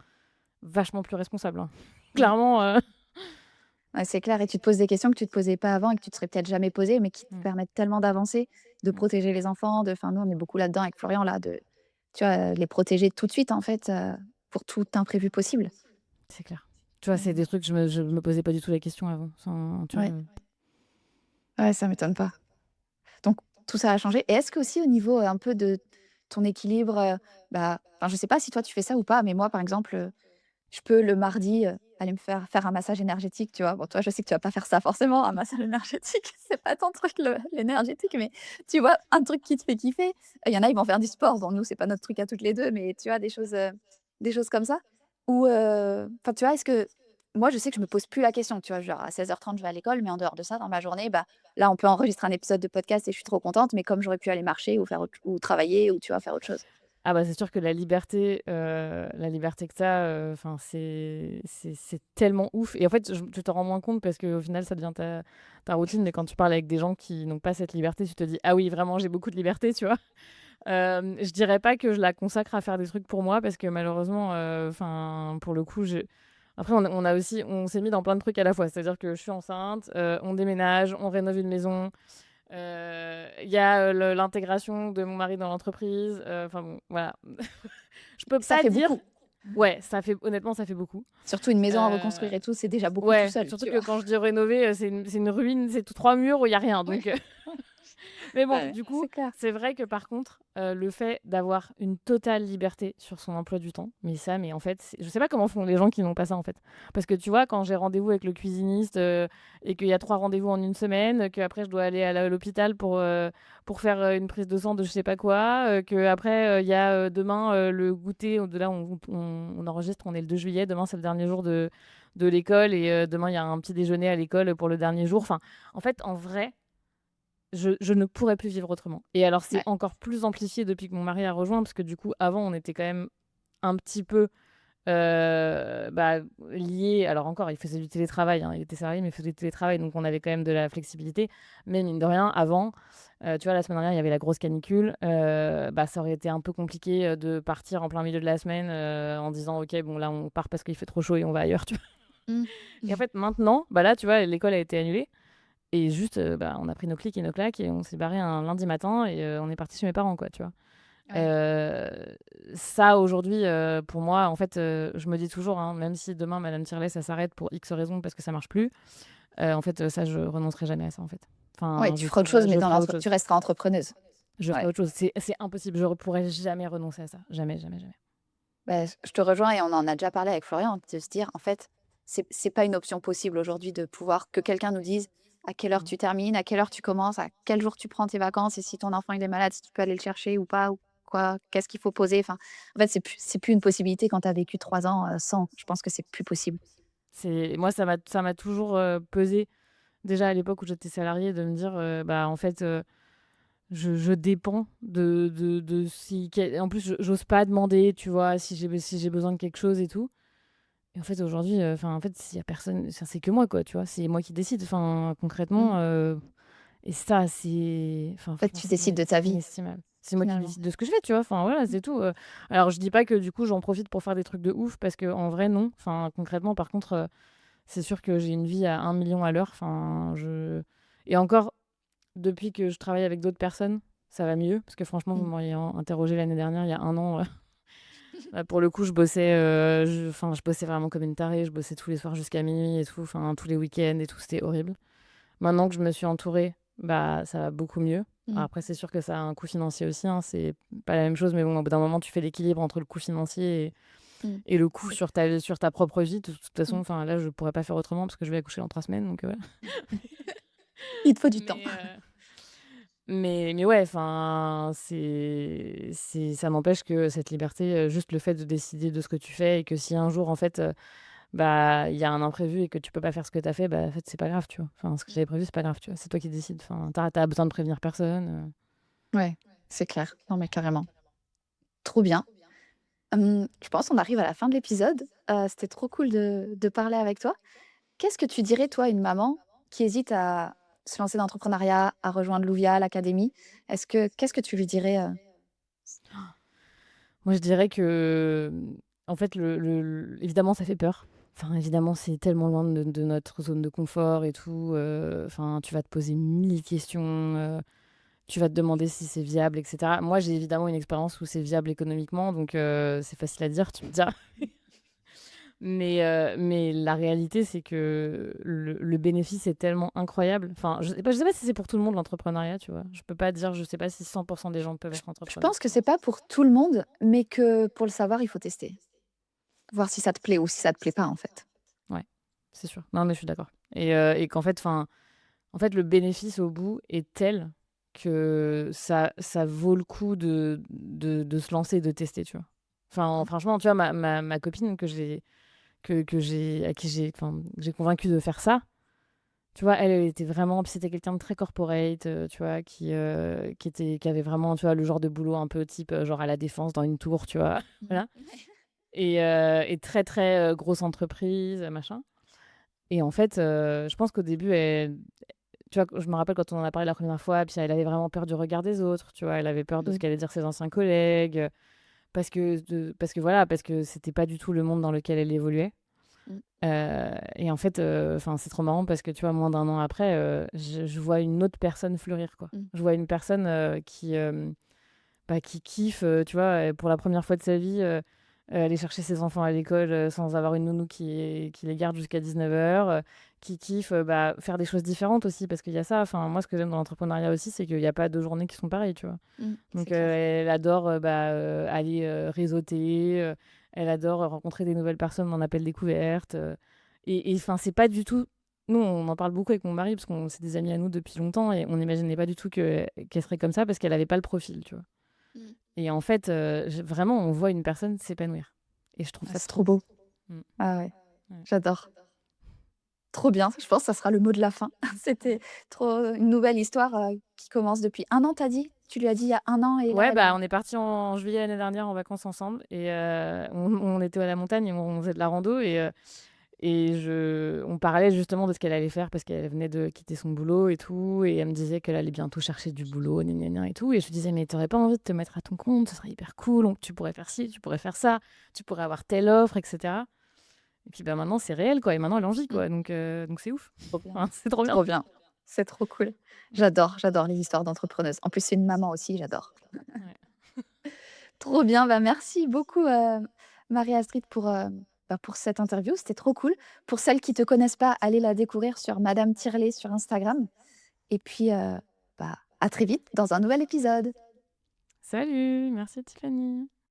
vachement plus responsable, hein. Mmh. Clairement, Ouais, c'est clair et tu te poses des questions que tu te posais pas avant et que tu te serais peut-être jamais posées, mais qui te mmh, permettent tellement d'avancer, de mmh, protéger les enfants, de enfin nous on est beaucoup là-dedans avec Florian là, de tu vois, les protéger tout de suite en fait, pour tout imprévu possible. c'est clair. Tu vois, c'est Mmh. des trucs, je me posais pas du tout la question avant. Enfin, tu vois? Ouais, ouais, ça m'étonne pas. Donc tout ça a changé et est-ce qu'aussi au niveau, un peu de ton équilibre, bah, enfin je sais pas si toi tu fais ça ou pas, mais moi par exemple, je peux le mardi, aller me faire un massage énergétique, tu vois? Bon toi je sais que tu vas pas faire ça forcément, un massage énergétique, c'est pas ton truc l'énergétique, mais tu vois? Un truc qui te fait kiffer. Il y en a, ils vont faire du sport, bon nous c'est pas notre truc à toutes les 2, mais tu vois? Des choses comme ça? Ou, enfin tu vois? Est-ce que moi je sais que je me pose plus la question, tu vois? Genre à 16h30 je vais à l'école, mais en dehors de ça dans ma journée, bah, là on peut enregistrer un épisode de podcast et je suis trop contente, mais comme j'aurais pu aller marcher ou faire autre ou travailler ou tu vois? Faire autre chose. Ah bah, c'est sûr que la liberté que tu as, enfin, c'est tellement ouf et en fait, tu t'en rends moins compte parce qu'au final, ça devient ta routine, mais quand tu parles avec des gens qui n'ont pas cette liberté, tu te dis: «Ah oui, vraiment, j'ai beaucoup de liberté», tu vois? Je dirais pas que je la consacre à faire des trucs pour moi parce que malheureusement, enfin, pour le coup, après on s'est mis dans plein de trucs à la fois. C'est-à-dire que je suis enceinte, on déménage, on rénove une maison, il y a, l'intégration de mon mari dans l'entreprise, enfin bon, voilà. Je peux Ça pas fait dire beaucoup. ouais, honnêtement, ça fait beaucoup. Surtout une maison à Heu, reconstruire et tout, c'est déjà beaucoup tout ouais, seul, surtout tu que vois? quand je dis rénover, c'est une ruine, c'est 3 murs où il y a rien Oui. donc mais bon, Ouais, du coup, c'est clair. c'est vrai que par contre, le fait d'avoir une totale liberté sur son emploi du temps, mais en fait, je sais pas comment font les gens qui n'ont pas ça, en fait. Parce que tu vois, quand j'ai rendez-vous avec le cuisiniste, et qu'il y a 3 rendez-vous en une semaine, qu'après je dois aller à l'hôpital pour faire, une prise de sang de je sais pas quoi, qu'après, il y a, demain, le goûter, de là on enregistre, on est le 2 juillet, demain c'est le dernier jour de l'école et demain il y a un petit déjeuner à l'école pour le dernier jour. Enfin, en fait, en vrai, je ne pourrais plus vivre autrement et alors c'est Ouais. encore plus amplifié depuis que mon mari a rejoint parce que du coup avant on était quand même un petit peu, bah, liés alors encore il faisait du télétravail, hein, il était salarié mais il faisait du télétravail donc on avait quand même de la flexibilité. Mais mine de rien avant, tu vois la semaine dernière il y avait la grosse canicule, bah, ça aurait été un peu compliqué, de partir en plein milieu de la semaine, en disant: «OK bon là on part parce qu'il fait trop chaud et on va ailleurs», tu vois? Mmh. Et en Mmh. fait maintenant, bah, là tu vois l'école a été annulée et juste, bah, on a pris nos clics et nos claques et on s'est barré un lundi matin et on est parti chez mes parents, quoi, tu vois? Ouais. Heu, Ça aujourd'hui, pour moi, en fait, je me dis toujours, hein, même si demain Madame Tirlet ça s'arrête pour X raisons parce que ça marche plus, en fait, ça je renoncerai jamais à ça, en fait. Ouais, Enfin, tu feras autre chose, mais je dans ferai autre tu chose. resteras entrepreneuse. Je ferai Ouais. autre chose. C'est impossible, je pourrais jamais renoncer à ça. Jamais, jamais, jamais. Bah, je te rejoins et on en a déjà parlé avec Florian, de se dire, en fait, c'est pas une option possible aujourd'hui de pouvoir que quelqu'un nous dise à quelle heure Mmh. tu termines, à quelle heure tu commences, à quel jour tu prends tes vacances et si ton enfant il est malade, si tu peux aller le chercher ou pas ou quoi, qu'est-ce qu'il faut poser. Enfin, en fait, c'est plus une possibilité quand tu as vécu 3 ans, sans. Je pense que c'est plus possible. C'est moi, ça m'a toujours, pesé, déjà à l'époque où j'étais salariée, de me dire, bah, en fait, je dépends de si quel en plus, j'ose pas demander, tu vois, si j'ai besoin de quelque chose et tout et en fait, aujourd'hui, enfin, en fait, s'il y a personne enfin, c'est que moi, quoi, tu vois? C'est moi qui décide, enfin, Mmh. concrètement, et ça, c'est enfin, En fait, franchement, tu décides de ta c'est vie, inestimable. C'est moi qui finalement. décide de ce que je fais, tu vois? Enfin, voilà, c'est tout, alors je dis pas que, du coup, j'en profite pour faire des trucs de ouf parce qu'en vrai, non. Enfin, concrètement, par contre, c'est sûr que j'ai une vie à 1 million à l'heure, enfin, je et encore depuis que je travaille avec d'autres personnes, ça va mieux parce que franchement, vous Mmh. m'auriez interrogée l'année dernière, il y a 1 an, bah, pour le coup, je bossais vraiment comme une tarée. Je bossais tous les soirs jusqu'à minuit et tout, enfin, tous les week-ends et tout, c'était horrible. Maintenant que je me suis entourée, bah, ça va beaucoup mieux. Mmh. Après, c'est sûr que ça a un coût financier aussi, hein, c'est pas la même chose, mais bon, au bout d'un moment, tu fais l'équilibre entre le coût financier Mmh. et le coup C'est sur ta propre vie, de toute façon, mmh. enfin, là, je pourrais pas faire autrement parce que je vais accoucher dans 3 semaines, donc voilà. Il te faut du temps. Mais mais ouais, enfin, ça n'empêche que cette liberté, juste le fait de décider de ce que tu fais et que si un jour, en fait, bah, il y a un imprévu et que tu peux pas faire ce que tu as fait, bah, en fait, c'est pas grave, tu vois? Enfin, ce que Mmh. j'avais prévu, c'est pas grave, tu vois? C'est toi qui décides. Enfin, tu as besoin de prévenir personne. Ouais, c'est clair. Non, mais carrément. Trop bien. Je pense on arrive à la fin de l'épisode. C'était trop cool de parler avec toi. Qu'est-ce que tu dirais, toi, à une maman qui hésite à se lancer dans l'entrepreneuriat, à rejoindre Louvia, l'académie? Qu'est-ce que tu lui dirais, Moi, je dirais que, en fait, évidemment, ça fait peur. Enfin, évidemment, c'est tellement loin de notre zone de confort et tout, enfin, tu vas te poser 1000 questions, tu vas te demander si c'est viable et cetera. Moi, j'ai évidemment une expérience où c'est viable économiquement, donc c'est facile à dire, tu me diras. Mais la réalité, c'est que le bénéfice est tellement incroyable. Enfin, je sais pas si c'est pour tout le monde l'entrepreneuriat, tu vois? Je peux pas dire, je sais pas si 100 des gens peuvent être je entrepreneurs. pense que c'est pas pour tout le monde, mais que pour le savoir, il faut tester. Voir si ça te plaît ou si ça te plaît pas, en fait. Ouais, c'est sûr. Non, mais je suis d'accord et qu'en fait, enfin, en fait, le bénéfice au bout est tel que ça vaut le coup de se lancer et de tester, tu vois? Enfin, Mmh. franchement, tu vois, ma copine que j'ai à qui j'ai convaincue de faire ça. Tu vois, elle était vraiment puis c'était quelqu'un de très corporate, tu vois, qui avait vraiment, tu vois, le genre de boulot un peu type, genre à la Défense dans une tour, tu vois? Mmh. Voilà et très, très, grosse entreprise, machin et en fait, je pense qu'au début, tu vois, je me rappelle quand on en a parlé la première fois, puis elle avait vraiment peur du regard des autres, tu vois? Elle avait peur de ce Mmh. qu'allaient dire ses anciens collègues, parce que voilà, parce que c'était pas du tout le monde dans lequel elle évoluait. Mmh. Et en fait, enfin, c'est trop marrant parce que, tu vois, moins d'un an après, je vois une autre personne fleurir, quoi. Mmh. Je vois une personne, bah, qui kiffe, tu vois, pour la première fois de sa vie, aller chercher ses enfants à l'école, sans avoir une nounou qui les garde jusqu'à 19h, qui kiffe, bah, faire des choses différentes aussi parce qu'il y a ça. Enfin, moi, ce que j'aime dans l'entrepreneuriat aussi, c'est qu'il y a pas 2 journées qui sont pareilles, tu vois? Mmh. Donc, C'est clair. elle adore, bah, aller, réseauter, elle adore, rencontrer des nouvelles personnes en appel découverte, et enfin, c'est pas du tout nous, on en parle beaucoup avec mon mari parce qu'on c'est des amis à nous depuis longtemps et on n'imaginait pas du tout qu'elle serait comme ça parce qu'elle avait pas le profil, tu vois? Mmh. Et en fait, vraiment, on voit une personne s'épanouir et je trouve Ah, ça c'est trop trop beau. beau. Mmh. Ah ouais, Ouais. j'adore. Trop bien, je pense que ça sera le mot de la fin. C'était trop une nouvelle histoire, qui commence depuis 1 an, tu as dit? Tu lui as dit il y a 1 an et là Ouais, elle bah, a on est partis en juillet l'année dernière en vacances ensemble et on était à la montagne et on faisait de la rando et on parlait justement de ce qu'elle allait faire parce qu'elle venait de quitter son boulot et tout et elle me disait qu'elle allait bientôt chercher du boulot, gna gna gna et tout et je lui disais: «Mais tu aurais pas envie de te mettre à ton compte? Ce serait hyper cool, donc tu pourrais faire ci, tu pourrais faire ça, tu pourrais avoir telle offre et cetera» et puis, bah, maintenant c'est réel, quoi et maintenant elle en vit, mmh, quoi donc c'est ouf. trop bien, Enfin, c'est trop bien. trop bien. C'est trop cool. J'adore les histoires d'entrepreneuses. En plus, c'est une maman aussi, j'adore. Ouais. Trop bien, bah, merci beaucoup, Marie-Astrid pour cette interview, c'était trop cool. Pour celles qui te connaissent pas, allez la découvrir sur Madame Tirlet sur Instagram et puis, bah, à très vite dans un nouvel épisode. Salut, merci Tiffany.